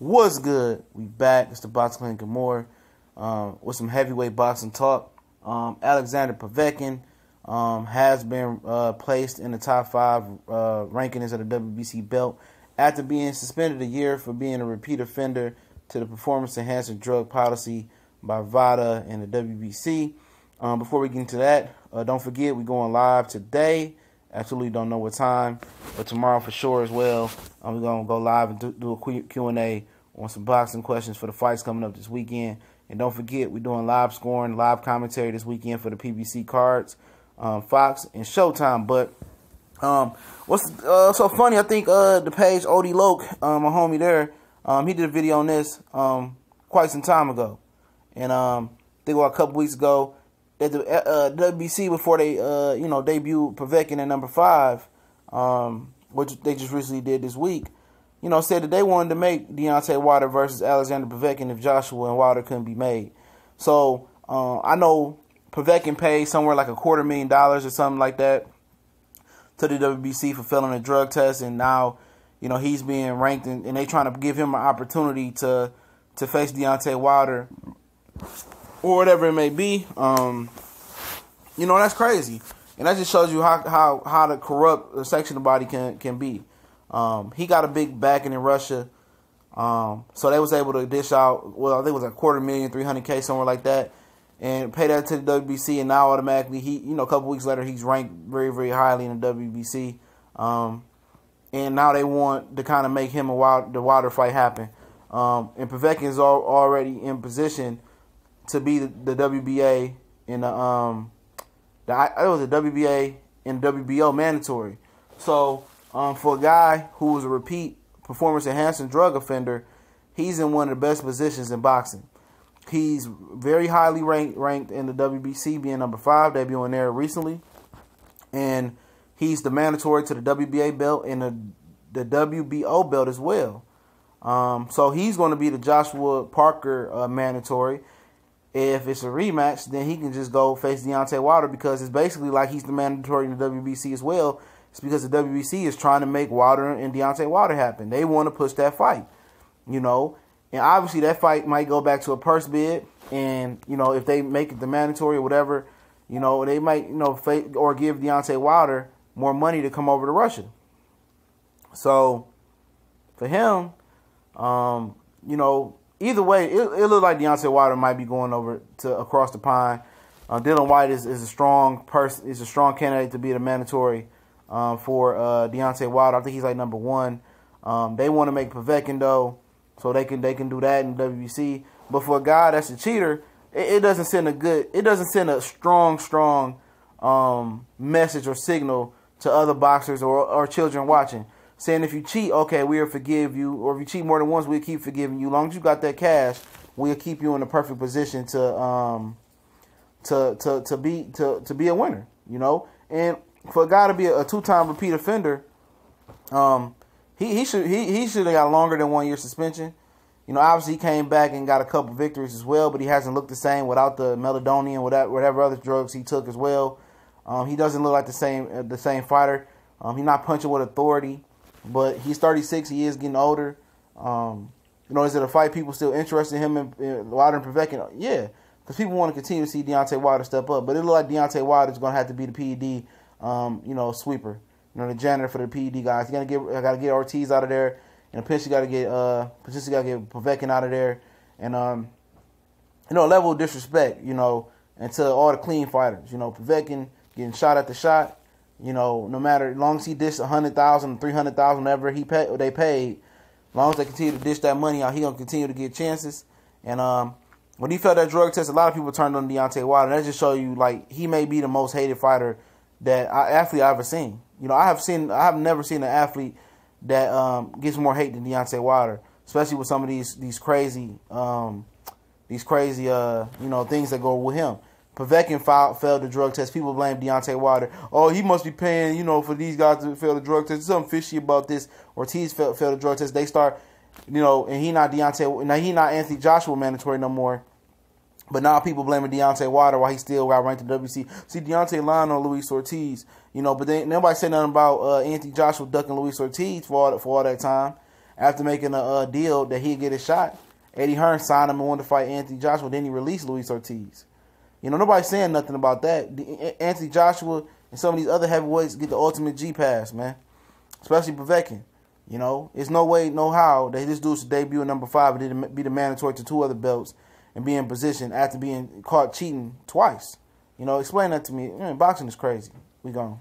What's good? We back. It's the Box Clinic and more with some heavyweight boxing talk. Alexander Povetkin has been placed in the top 5 rankings of the WBC belt after being suspended a year for being a repeat offender to the performance-enhancing drug policy by VADA and the WBC. Before we get into that, don't forget we're going live today. Absolutely don't know what time, but tomorrow for sure as well. We're going to go live and do a quick Q&A on some boxing questions for the fights coming up this weekend. And don't forget, we're doing live scoring, live commentary this weekend for the PBC cards, Fox, and Showtime. But what's so funny, I think the page Odie Loke, my homie there, he did a video on this quite some time ago. And I think about a couple weeks ago, at the WBC before they debuted Povetkin at number 5, which they just recently did this week, said that they wanted to make Deontay Wilder versus Alexander Povetkin if Joshua and Wilder couldn't be made. So I know Povetkin paid somewhere like $250,000 or something like that to the WBC for failing a drug test, and now he's being ranked, and they trying to give him an opportunity to face Deontay Wilder or whatever it may be. That's crazy. And that just shows you how the corrupt the section of the body can be. He got a big backing in Russia. So they was able to dish out, well, I think it was $250,000, $300K, somewhere like that, and pay that to the WBC, and now automatically a couple weeks later, he's ranked very, very highly in the WBC. And now they want to kind of make him the Wilder fight happen. And Povetkin is already in position to be the WBA in the WBA and WBO mandatory. So for a guy who was a repeat performance-enhancing drug offender, he's in one of the best positions in boxing. He's very highly ranked in the WBC, being number 5, debuting there recently, and he's the mandatory to the WBA belt and the WBO belt as well. So he's going to be the Joshua Parker mandatory. If it's a rematch, then he can just go face Deontay Wilder, because it's basically like he's the mandatory in the WBC as well. It's because the WBC is trying to make Wilder and Deontay Wilder happen. They want to push that fight, and obviously that fight might go back to a purse bid, and if they make it the mandatory or whatever, they might or give Deontay Wilder more money to come over to Russia. So for him, either way, it looks like Deontay Wilder might be going over to across the pond. Dylan White is a strong person. Is a strong candidate to be the mandatory for Deontay Wilder. I think he's like number 1. They want to make Povetkin though, so they can do that in WBC. But for a guy that's a cheater, it doesn't send a strong message or signal to other boxers or children watching, saying if you cheat, okay, we'll forgive you, or if you cheat more than once, we'll keep forgiving you. As long as you got that cash, we'll keep you in the perfect position to be a winner. And for a guy to be a 2-time repeat offender, he should have got longer than 1 year suspension. Obviously he came back and got a couple victories as well, but he hasn't looked the same without the meldonium and whatever other drugs he took as well. He doesn't look like the same fighter. He's not punching with authority. But he's 36. He is getting older. Is it a fight people still interested in him in Wilder and Povetkin? Yeah, because people want to continue to see Deontay Wilder step up. But it looks like Deontay Wilder is going to have to be the PED, sweeper. The janitor for the PED guys. He's got to get Ortiz out of there, and potentially got to get Povetkin out of there, and a level of disrespect, and to all the clean fighters. Povetkin getting shot at the shot. No matter, as long as he dished $100,000, $300,000, whatever they paid, as long as they continue to dish that money out, he gonna continue to get chances. And when he failed that drug test, a lot of people turned on Deontay Wilder. And that just show you, like, he may be the most hated fighter athlete I've ever seen. I have never seen an athlete that gets more hate than Deontay Wilder, especially with some of these crazy things that go with him. Povetkin failed the drug test. People blame Deontay Wilder. Oh, he must be paying, for these guys to fail the drug test. There's something fishy about this. Ortiz failed the drug test. They start, and he not Anthony Joshua mandatory no more. But now people blaming Deontay Wilder while he still got ranked in WBC. See, Deontay lying on Luis Ortiz, but then nobody said nothing about Anthony Joshua ducking Luis Ortiz for all that time. after making a deal that he'd get a shot. Eddie Hearn signed him and wanted to fight Anthony Joshua. Then he released Luis Ortiz. You know, nobody's saying nothing about that. Anthony Joshua and some of these other heavyweights get the ultimate G pass, man. Especially Povetkin. You know, there's no way, no how that this dude should debut at number 5 and then be the mandatory to 2 other belts and be in position after being caught cheating twice. You know, explain that to me. Man, boxing is crazy. We gone.